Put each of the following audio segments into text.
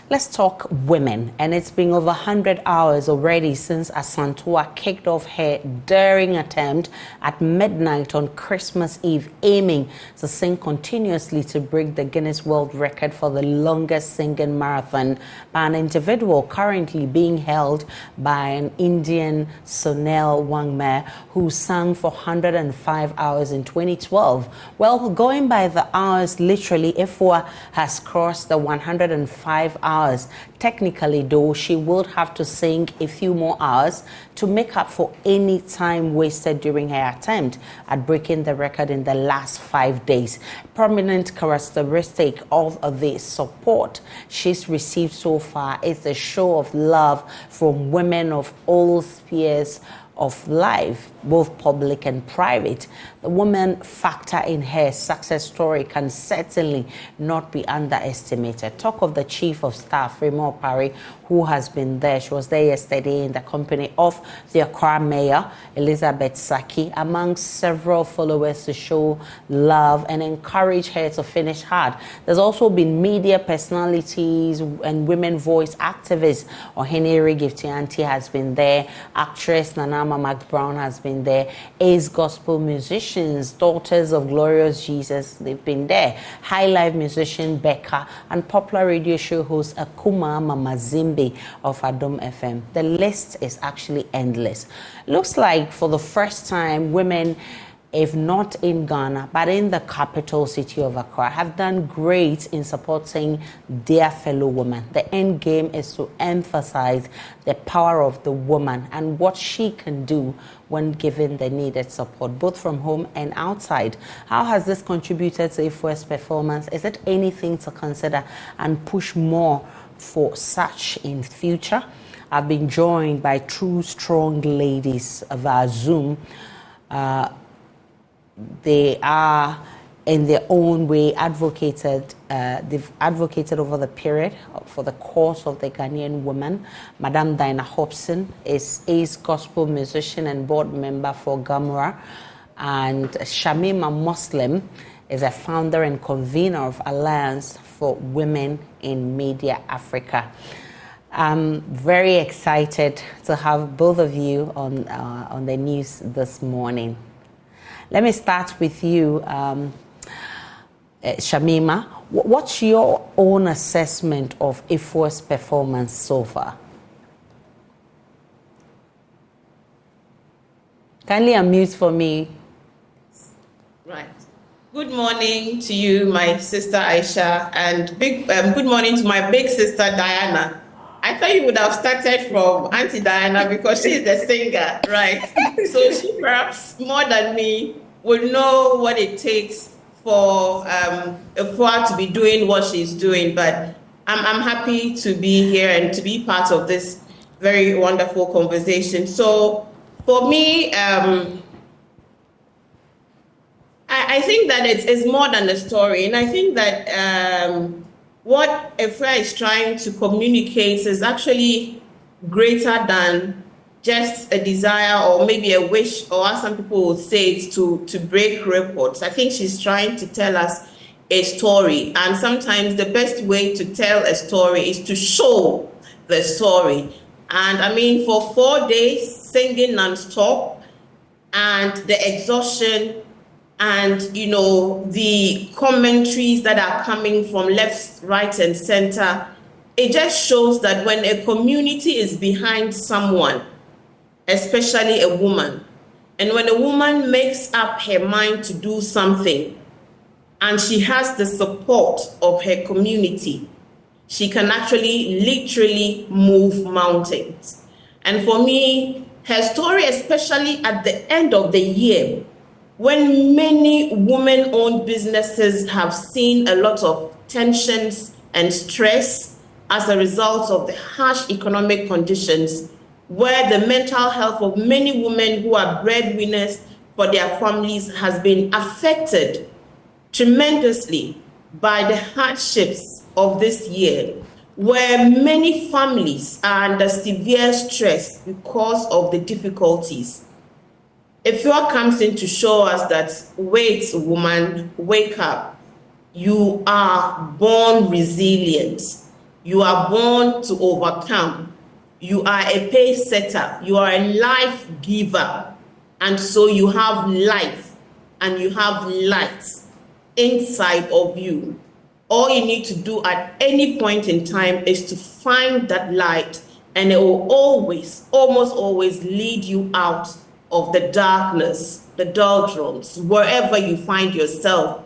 Let's talk women, and it's been over 100 hours already since Asantewaa kicked off her daring attempt at midnight on Christmas Eve, aiming to sing continuously to break the Guinness World Record for the longest singing marathon by an individual currently being held by an Indian, Sonal Wangme, who sang for 105 hours in 2012. Well, going by the hours, literally, Afua has crossed the 105 hours. Technically, though, she would have to sing a few more hours to make up for any time wasted during her attempt at breaking the record in the last 5 days. Prominent characteristic of the support she's received so far is the show of love from women of all spheres of life, both public and private. The woman factor in her success story can certainly not be underestimated. Talk of the Chief of Staff, Remo Parry, who has been there. She was there yesterday in the company of the Accra Mayor, Elizabeth Saki, among several followers to show love and encourage her to finish hard. There's also been media personalities and women voice activists. Ohenere Giftianti has been there. Actress Nana McBrown has been there. Ace gospel musicians, Daughters of Glorious Jesus, they've been there. High life musician Becca and popular radio show host Akuma Mamazimbi of Adom FM. The list is actually endless. Looks like for the first time, women, if not in Ghana, but in the capital city of Accra, have done great in supporting their fellow women. The end game is to emphasize the power of the woman and what she can do when given the needed support, both from home and outside. How has this contributed to Afua's performance? Is it anything to consider and push more for such in future? I've been joined by two strong ladies via Zoom. They are, in their own way, they've advocated over the period for the cause of the Ghanaian woman. Madam Dinah Hobson is Ace gospel musician and board member for Gamura, and Shamima Muslim is a founder and convener of Alliance for Women in Media Africa. I'm very excited to have both of you on the news this morning. Let me start with you, Shamima. What's your own assessment of Afua's performance so far? Kindly unmute for me. Right. Good morning to you, my sister Aisha, and good morning to my big sister Diana. I thought you would have started from Auntie Diana because she's the singer, right? So she perhaps more than me would know what it takes for Afua to be doing what she's doing. But I'm happy to be here and to be part of this very wonderful conversation. So for me, I think that it's more than a story, and I think that what Afua is trying to communicate is actually greater than just a desire or maybe a wish, or as some people would say, it's to break records. I think she's trying to tell us a story, and sometimes the best way to tell a story is to show the story. And I mean, for 4 days singing non-stop, and the exhaustion, and you know, the commentaries that are coming from left, right, and center, it just shows that when a community is behind someone, especially a woman, and when a woman makes up her mind to do something, and she has the support of her community, she can actually literally move mountains. And for me, her story, especially at the end of the year, when many women-owned businesses have seen a lot of tensions and stress as a result of the harsh economic conditions, where the mental health of many women who are breadwinners for their families has been affected tremendously by the hardships of this year, where many families are under severe stress because of the difficulties. Afua comes in to show us that, wait, woman, wake up. You are born resilient. You are born to overcome. You are a pace setter. You are a life giver. And so you have life and you have light inside of you. All you need to do at any point in time is to find that light, and it will always, almost always lead you out of the darkness, the doldrums, wherever you find yourself.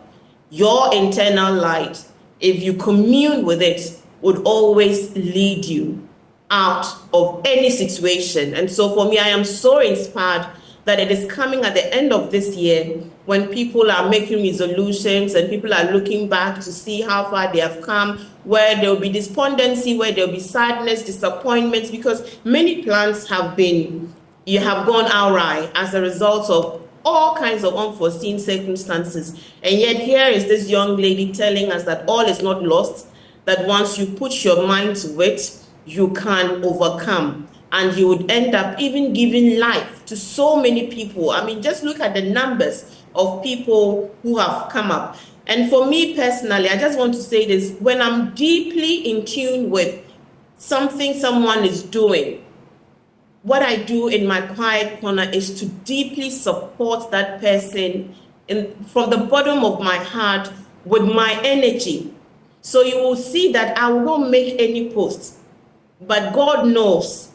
Your internal light, if you commune with it, would always lead you out of any situation. And so for me, I am so inspired that it is coming at the end of this year when people are making resolutions and people are looking back to see how far they have come, where there will be despondency, where there will be sadness, disappointments, because many plans have gone awry as a result of all kinds of unforeseen circumstances. And yet here is this young lady telling us that all is not lost, that once you put your mind to it, you can overcome. And you would end up even giving life to so many people. I mean, just look at the numbers of people who have come up. And for me personally, I just want to say this: when I'm deeply in tune with something someone is doing, what I do in my quiet corner is to deeply support that person from the bottom of my heart with my energy. So you will see that I will not make any posts, but God knows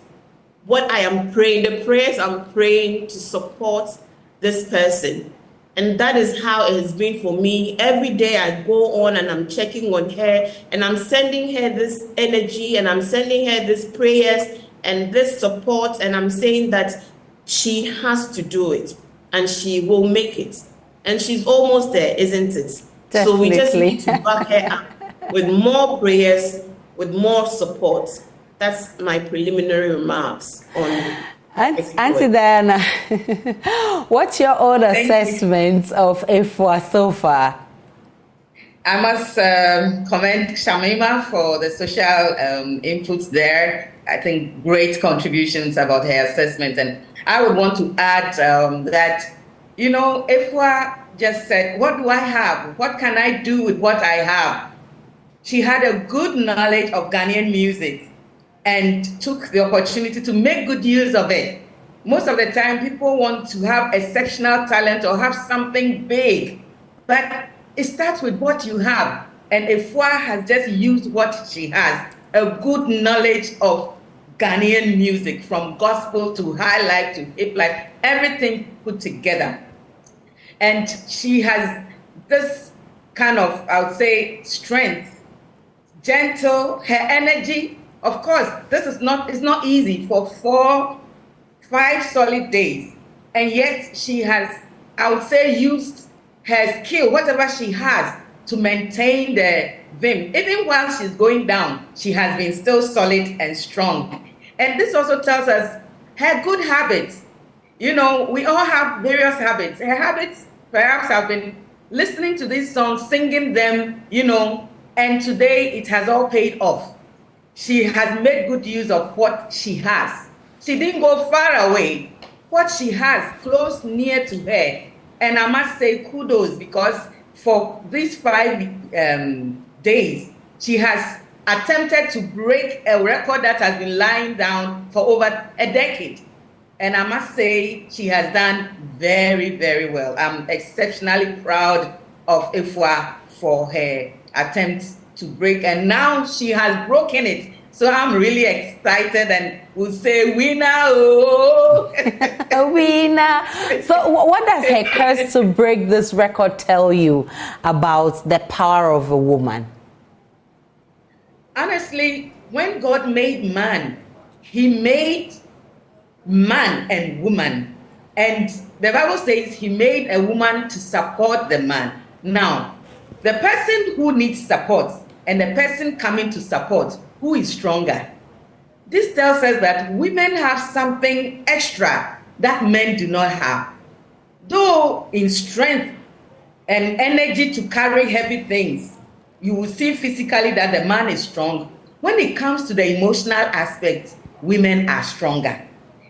what I am praying, the prayers I'm praying to support this person. And that is how it has been for me. Every day I go on and I'm checking on her and I'm sending her this energy and I'm sending her this prayers and this support, and I'm saying that she has to do it and she will make it. And she's almost there, isn't it? Definitely. So we just need to back her up with more prayers, with more support. That's my preliminary remarks on Auntie Diana. What's your own assessment of Afua so far? I must commend Shamima for the social inputs there. I think great contributions about her assessment. And I would want to add that, you know, Afua just said, what do I have? What can I do with what I have? She had a good knowledge of Ghanaian music and took the opportunity to make good use of it. Most of the time, people want to have exceptional talent or have something big, but it starts with what you have. And Afua has just used what she has, a good knowledge of Ghanaian music, from gospel to high life to hip life, everything put together. And she has this kind of, I would say, strength, gentle, her energy. Of course, it's not easy for 5 solid days. And yet she has, I would say, used her skill, whatever she has, to maintain the vim. Even while she's going down, she has been still solid and strong. And this also tells us her good habits. You know, we all have various habits. Her habits perhaps have been listening to these songs, singing them, you know, and today it has all paid off. She has made good use of what she has. She didn't go far away. What she has, close, near to her. And I must say kudos, because for these 5 days, she has attempted to break a record that has been lying down for over a decade. And I must say she has done very, very well. I'm exceptionally proud of Afua for her attempt to break, and now she has broken it. So I'm really excited and will say, winner, oh! A winner. So what does her curse to break this record tell you about the power of a woman? Honestly, when God made man, he made man and woman. And the Bible says he made a woman to support the man. Now, the person who needs support and the person coming to support, who is stronger? This tells us that women have something extra that men do not have. Though in strength and energy to carry heavy things, you will see physically that the man is strong. When it comes to the emotional aspect, women are stronger.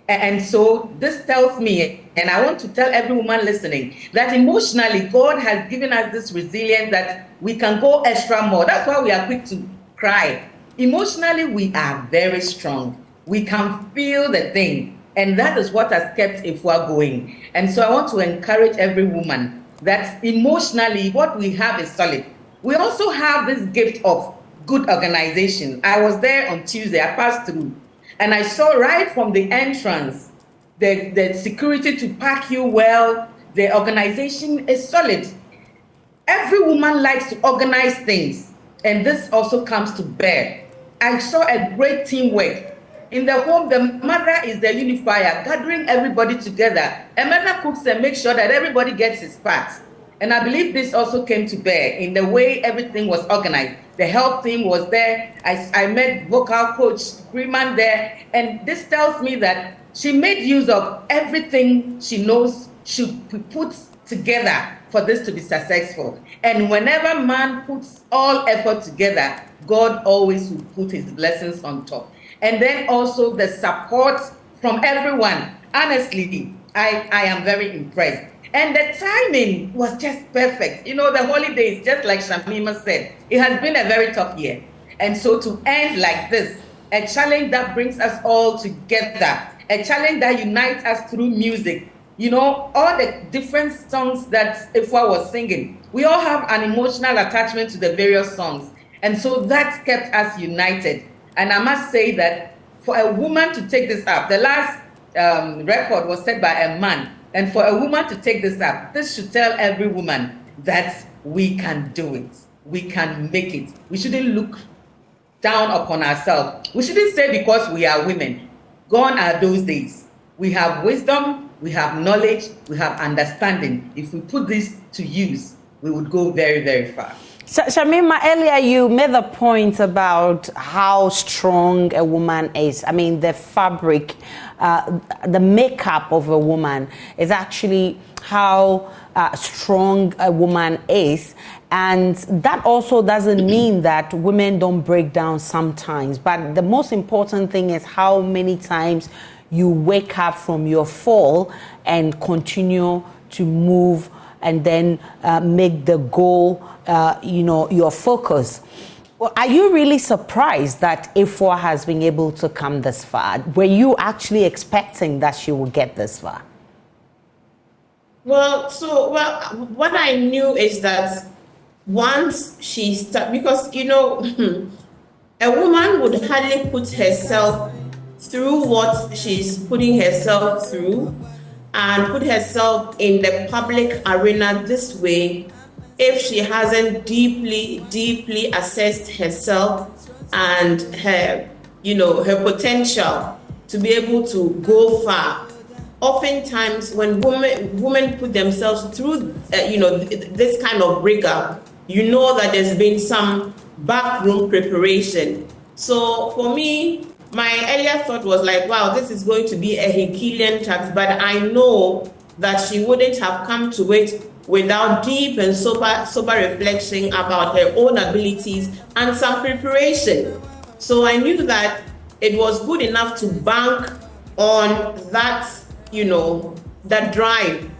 And so this tells me, and I want to tell every woman listening, that emotionally, God has given us this resilience that we can go extra more. That's why we are quick to cry. Emotionally, we are very strong. We can feel the thing. And that is what has kept Afua going. And so I want to encourage every woman that emotionally, what we have is solid. We also have this gift of good organization. I was there on Tuesday, I passed through, and I saw right from the entrance, the security to pack you well, the organization is solid. Every woman likes to organize things, and this also comes to bear. I saw a great teamwork. In the home, the mother is the unifier, gathering everybody together. A mother cooks and makes sure that everybody gets his part. And I believe this also came to bear in the way everything was organized. The health team was there. I met vocal coach Freeman there. And this tells me that she made use of everything she knows should be put together for this to be successful. And whenever man puts all effort together, God always will put his blessings on top. And then also the support from everyone. Honestly, I am very impressed. And the timing was just perfect. You know, the holidays, just like Shamima said, it has been a very tough year. And so to end like this, a challenge that brings us all together, a challenge that unites us through music. You know, all the different songs that Afua was singing, we all have an emotional attachment to the various songs. And so that kept us united. And I must say that for a woman to take this up, the last record was set by a man. And for a woman to take this up, this should tell every woman that we can do it. We can make it. We shouldn't look down upon ourselves. We shouldn't say because we are women. Gone are those days. We have wisdom, we have knowledge, we have understanding. If we put this to use, we would go very, very far. Shamima, earlier you made the point about how strong a woman is. I mean, the fabric, the makeup of a woman is actually how strong a woman is. And that also doesn't mean that women don't break down sometimes. But the most important thing is how many times you wake up from your fall and continue to move and then make the goal your focus. Well, are you really surprised that Afua has been able to come this far? Were you actually expecting that she would get this far? Well, what I knew is that once she started, because, you know, a woman would hardly put herself through what she's putting herself through and put herself in the public arena this way if she hasn't deeply assessed herself and her, her potential to be able to go far. Oftentimes, when women put themselves through, this kind of rigor, you know that there's been some backroom preparation. So for me, my earlier thought was like, wow, this is going to be a Herculean task, but I know that she wouldn't have come to it without deep and sober reflection about her own abilities and some preparation. So I knew that it was good enough to bank on that, that drive,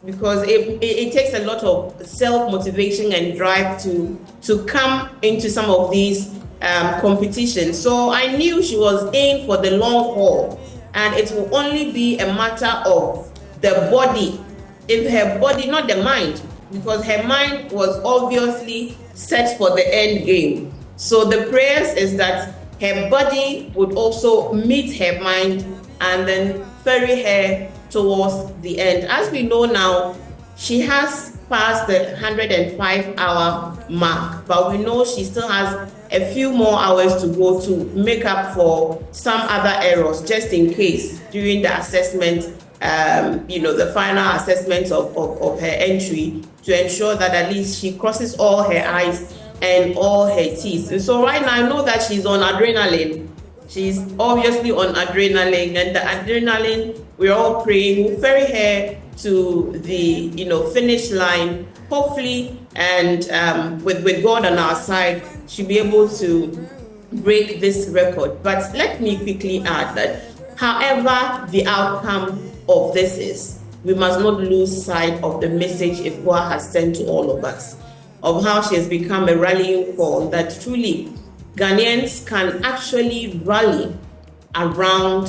because it takes a lot of self-motivation and drive to come into some of these competitions. So I knew she was in for the long haul, and it will only be a matter of the body. If her body, not the mind, because her mind was obviously set for the end game. So the prayers is that her body would also meet her mind and then ferry her towards the end. As we know now, she has passed the 105-hour mark, but we know she still has a few more hours to go to make up for some other errors, just in case during the assessment, the final assessment of her entry, to ensure that at least she crosses all her I's and all her T's. And so right now I know that she's on adrenaline. She's obviously on adrenaline, and the adrenaline, we're all praying, will ferry her to the finish line, hopefully, and with God on our side, she'll be able to break this record. But let me quickly add that however the outcome of this is, we must not lose sight of the message Afua has sent to all of us, of how she has become a rallying call, that truly Ghanaians can actually rally around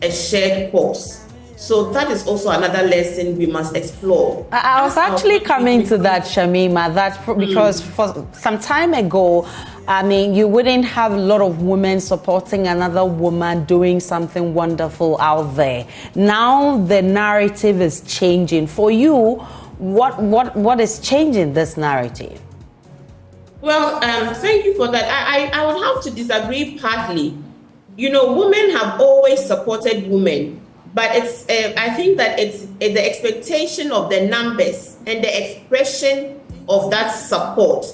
a shared cause. So that is also another lesson we must explore. I was actually coming to that, Shamima, because for some time ago, I mean, you wouldn't have a lot of women supporting another woman doing something wonderful out there. Now the narrative is changing. For you, what is changing this narrative? Well, thank you for that. I would have to disagree partly. You know, women have always supported women. But I think that it's the expectation of the numbers and the expression of that support.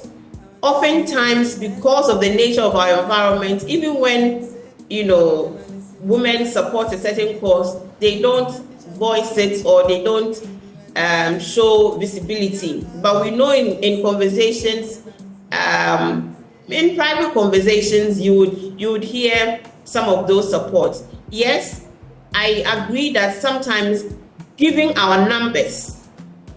Oftentimes, because of the nature of our environment, even when, you know, women support a certain cause, they don't voice it or they don't show visibility. But we know in conversations, in private conversations, you would hear some of those supports. Yes, I agree that sometimes giving our numbers,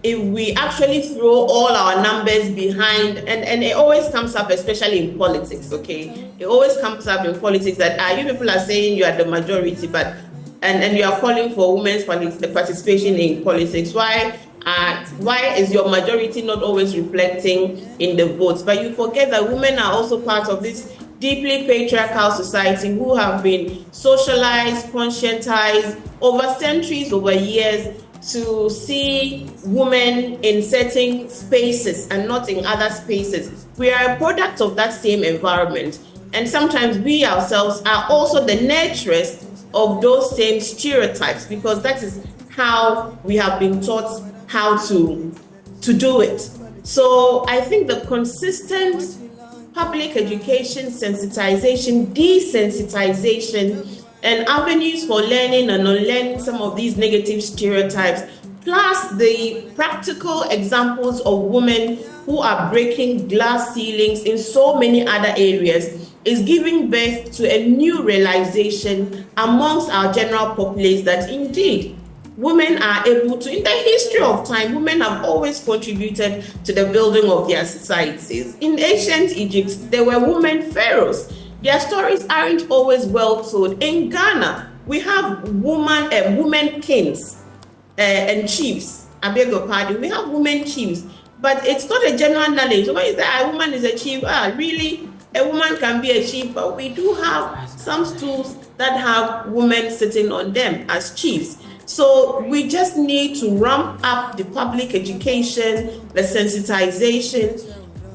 if we actually throw all our numbers behind, and it always comes up, especially in politics, okay? It always comes up in politics that you people are saying you are the majority, but and you are calling for women's participation in politics. Why is your majority not always reflecting in the votes? But you forget that women are also part of this deeply patriarchal society who have been socialized, conscientized over centuries, over years, to see women in certain spaces and not in other spaces. We are a product of that same environment. And sometimes we ourselves are also the nurturers of those same stereotypes, because that is how we have been taught how to do it. So I think the consistent public education, sensitization, desensitization, and avenues for learning and unlearning some of these negative stereotypes, plus the practical examples of women who are breaking glass ceilings in so many other areas, is giving birth to a new realization amongst our general populace that indeed women are able to, in the history of time, women have always contributed to the building of their societies. In ancient Egypt, there were women pharaohs. Their stories aren't always well told. In Ghana, we have women kings and chiefs. I beg your pardon. We have women chiefs, but it's not a general knowledge. When you say a woman is a chief, really, a woman can be a chief, but we do have some stools that have women sitting on them as chiefs. So we just need to ramp up the public education, the sensitization,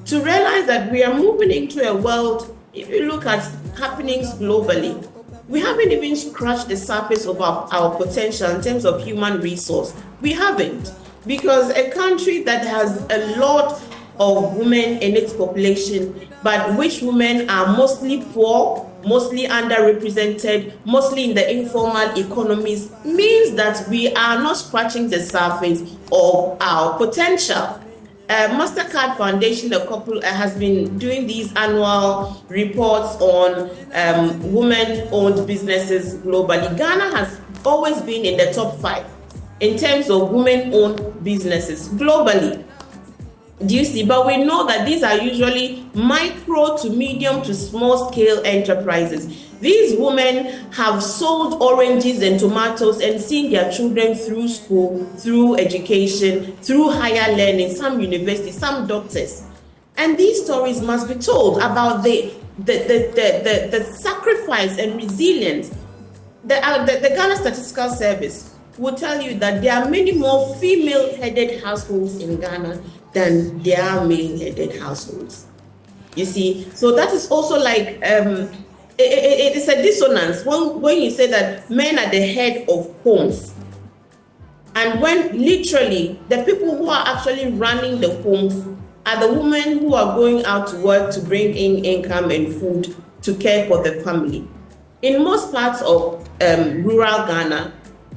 to realize that we are moving into a world, if you look at happenings globally, we haven't even scratched the surface of our potential in terms of human resource. We haven't, because a country that has a lot of women in its population, but which women are mostly poor, mostly underrepresented, mostly in the informal economies, means that we are not scratching the surface of our potential. Mastercard Foundation, the couple, has been doing these annual reports on women-owned businesses globally. Ghana has always been in the top 5 in terms of women-owned businesses globally. Do you see? But we know that these are usually micro to medium to small scale enterprises. These women have sold oranges and tomatoes and seen their children through school, through education, through higher learning, some universities, some doctors. And these stories must be told about the sacrifice and resilience. The Ghana Statistical Service will tell you that there are many more female-headed households in Ghana than there are male-headed households. You see, so that is also like it is a dissonance when you say that men are the head of homes, and when literally the people who are actually running the homes are the women who are going out to work to bring in income and food to care for the family. In most parts of rural Ghana,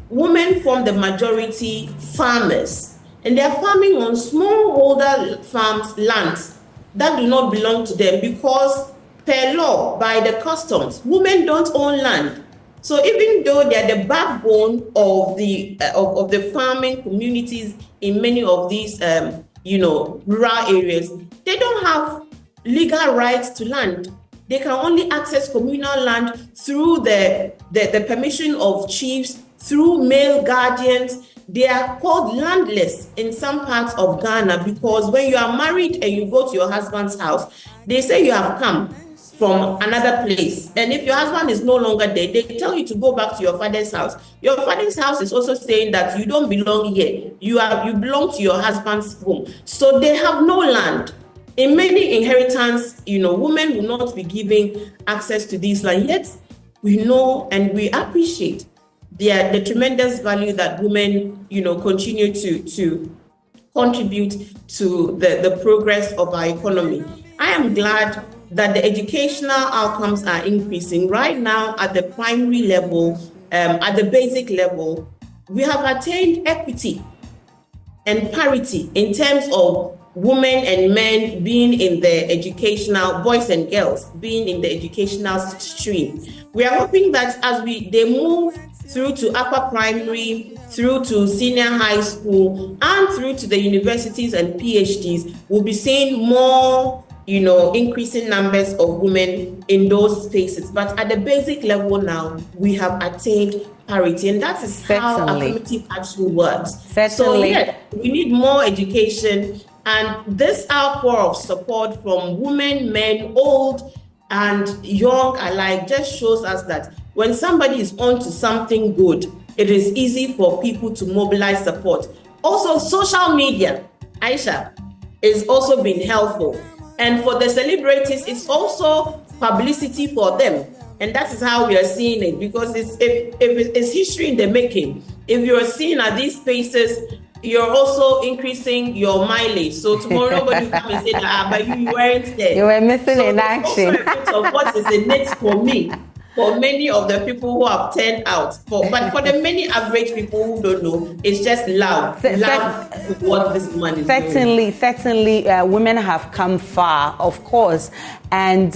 women form the majority farmers. And they are farming on smallholder farms, lands that do not belong to them, because per law, by the customs, women don't own land. So even though they are the backbone of the farming communities in many of these rural areas, they don't have legal rights to land. They can only access communal land through the permission of chiefs, through male guardians. They are called landless in some parts of Ghana because when you are married and you go to your husband's house, they say you have come from another place. And if your husband is no longer there, they tell you to go back to your father's house. Your father's house is also saying that you don't belong here. You belong to your husband's home. So they have no land. In many inheritance, women will not be given access to this land. Yet we know and we appreciate the tremendous value that women, continue to contribute to the progress of our economy. I am glad that the educational outcomes are increasing. Right now, at the primary level, at the basic level, we have attained equity and parity in terms of women and men being in the educational, boys and girls being in the educational stream. We are hoping that as they move through to upper primary, through to senior high school, and through to the universities and PhDs, we'll be seeing more, increasing numbers of women in those spaces. But at the basic level now, we have attained parity, and that is how affirmative action works. So yeah, we need more education, and this outpour of support from women, men, old and young alike just shows us that when somebody is on to something good, it is easy for people to mobilize support. Also, social media, Aisha, is also been helpful. And for the celebrities, it's also publicity for them. And that is how we are seeing it, because it's history in the making. If you're seen at these spaces, you're also increasing your mileage. So tomorrow nobody will come and say that, but you weren't there. You were missing in action. Also a bit of what is in it for me, for many of the people who have turned out. But for the many average people who don't know, it's just love. Love what this man is doing. Certainly, women have come far, of course. And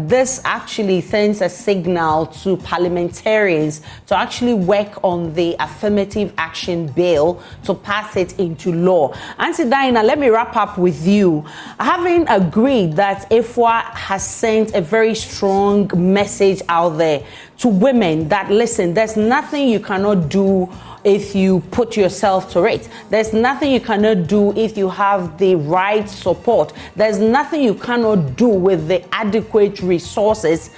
this actually sends a signal to parliamentarians to actually work on the affirmative action bill to pass it into law. Auntie Diana, let me wrap up with you. Having agreed that Afua has sent a very strong message out there to women that, listen, there's nothing you cannot do if you put yourself to it. There's nothing you cannot do if you have the right support. There's nothing you cannot do with the adequate resources.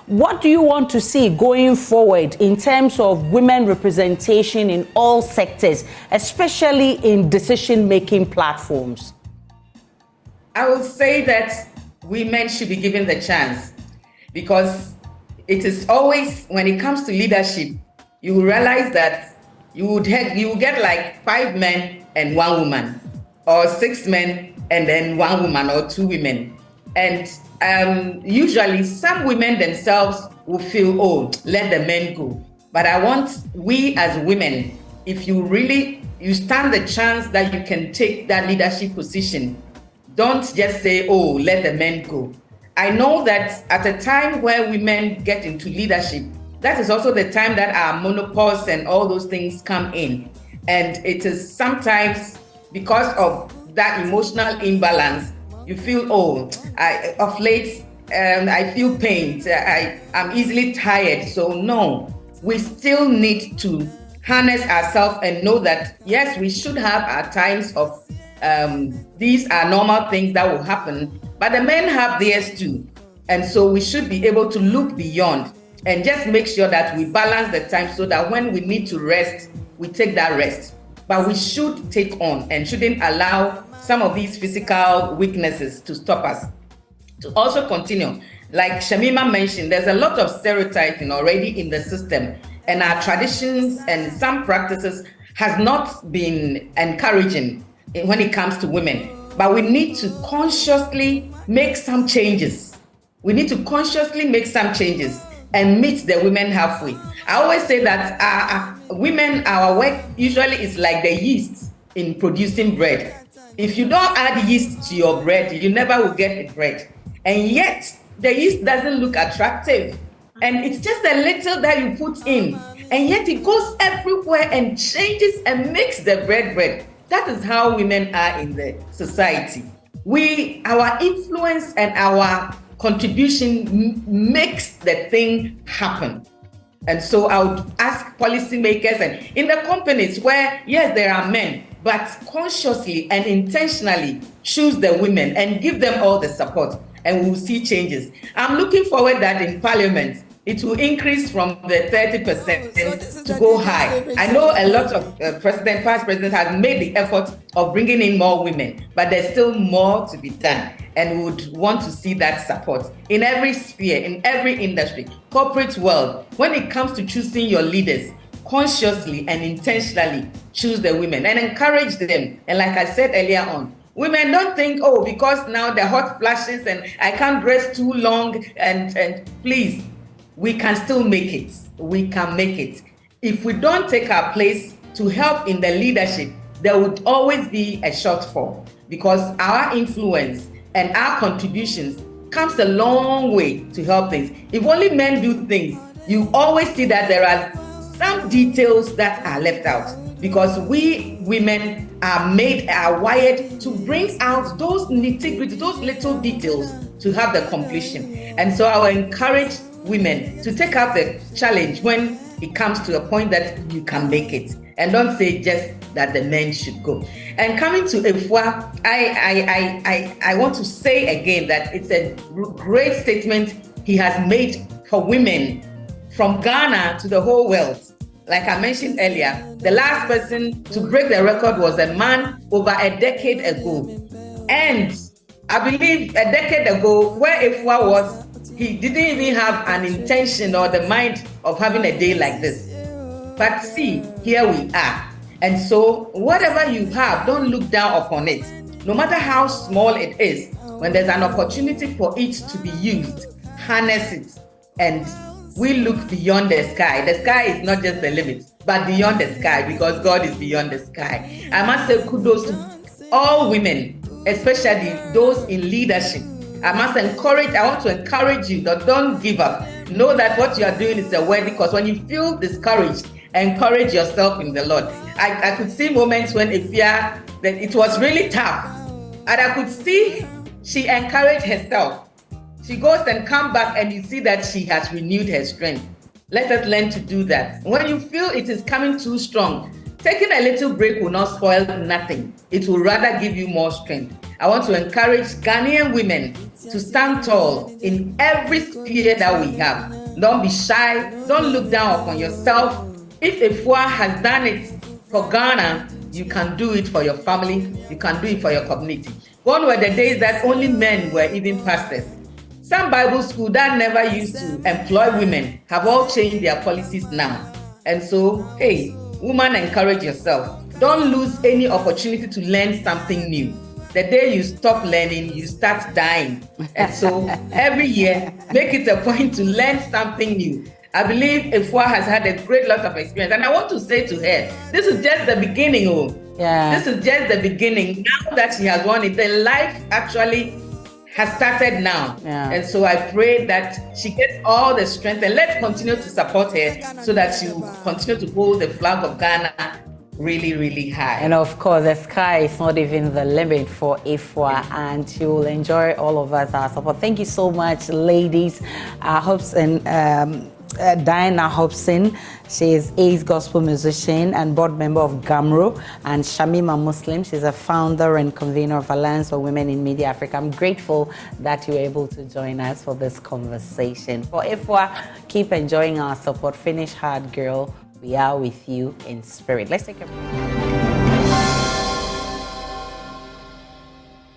What do you want to see going forward in terms of women representation in all sectors, especially in decision-making platforms? I would say that women should be given the chance, because it is always, when it comes to leadership, you will realize that you will get like 5 men and 1 woman, or 6 men and then 1 woman, or 2 women. And usually some women themselves will feel, oh, let the men go. But I want we as women, if you stand the chance that you can take that leadership position, don't just say, oh, let the men go. I know that at a time where women get into leadership, that is also the time that our monopoles and all those things come in. And it is sometimes because of that emotional imbalance, you feel, oh, of late, I feel pain. I'm easily tired. So no, we still need to harness ourselves and know that, yes, we should have our times of, these are normal things that will happen, but the men have theirs too. And so we should be able to look beyond and just make sure that we balance the time so that when we need to rest, we take that rest. But we should take on and shouldn't allow some of these physical weaknesses to stop us. To also continue, like Shamima mentioned, there's a lot of stereotyping already in the system, and our traditions and some practices has not been encouraging when it comes to women. But we need to consciously make some changes. We need to consciously make some changes and meet the women halfway. I always say that women, our work usually is like the yeast in producing bread. If you don't add yeast to your bread, you never will get the bread. And yet, the yeast doesn't look attractive. And it's just a little that you put in. And yet it goes everywhere and changes and makes the bread. That is how women are in the society. Our influence and our contribution makes the thing happen. And so I would ask policymakers and in the companies where, yes, there are men, but consciously and intentionally choose the women and give them all the support, and we will see changes. I'm looking forward that in Parliament, it will increase from the 30% to go high. I know a lot of past presidents have made the effort of bringing in more women, but there's still more to be done. And we would want to see that support in every sphere, in every industry, corporate world. When it comes to choosing your leaders, consciously and intentionally choose the women and encourage them. And like I said earlier on, women don't think, oh, because now the hot flashes and I can't dress too long and please, we can still make it. We can make it. If we don't take our place to help in the leadership, there would always be a shortfall because our influence and our contributions comes a long way to help things. If only men do things, you always see that there are some details that are left out because we women are wired to bring out those nitty-gritty, those little details to have the completion. And so I will encourage women to take up the challenge when it comes to a point that you can make it. And don't say just that the men should go. And coming to Afua, I want to say again that it's a great statement he has made for women from Ghana to the whole world. Like I mentioned earlier, the last person to break the record was a man over a decade ago. And I believe a decade ago, where Afua was, he didn't even have an intention or the mind of having a day like this. But see, here we are. And so whatever you have, don't look down upon it. No matter how small it is, when there's an opportunity for it to be used, harness it. And we look beyond the sky. The sky is not just the limit, but beyond the sky, because God is beyond the sky. I must say kudos to all women, especially those in leadership. I want to encourage you that don't give up. Know that what you are doing is a worthy cause. When you feel discouraged, encourage yourself in the Lord. I could see moments when that it was really tough. And I could see she encouraged herself. She goes and comes back and you see that she has renewed her strength. Let us learn to do that. When you feel it is coming too strong, taking a little break will not spoil nothing. It will rather give you more strength. I want to encourage Ghanaian women to stand tall in every sphere that we have. Don't be shy. Don't look down upon yourself. If Afua has done it for Ghana, you can do it for your family. You can do it for your community. Gone were the days that only men were even pastors. Some Bible schools that never used to employ women have all changed their policies now. And so, hey, woman, encourage yourself. Don't lose any opportunity to learn something new. The day you stop learning, you start dying. And so every year, make it a point to learn something new. I believe Afua has had a great lot of experience. And I want to say to her, this is just the beginning. This is just the beginning. Now that she has won it, the life actually has started now. And so I pray that she gets all the strength, and let's continue to support her so that she will continue to hold the flag of Ghana really, really high. And of course, the sky is not even the limit for Afua, and she will enjoy all of us our support. Thank you so much, ladies. Diana Hobson, she is Ace gospel musician and board member of GAMRO, and Shamima Muslim, she's a founder and convener of Alliance for Women in Media Africa. I'm grateful that you were able to join us for this conversation. For Afua, keep enjoying our support. Finish hard, girl. We are with you in spirit. Let's take a break.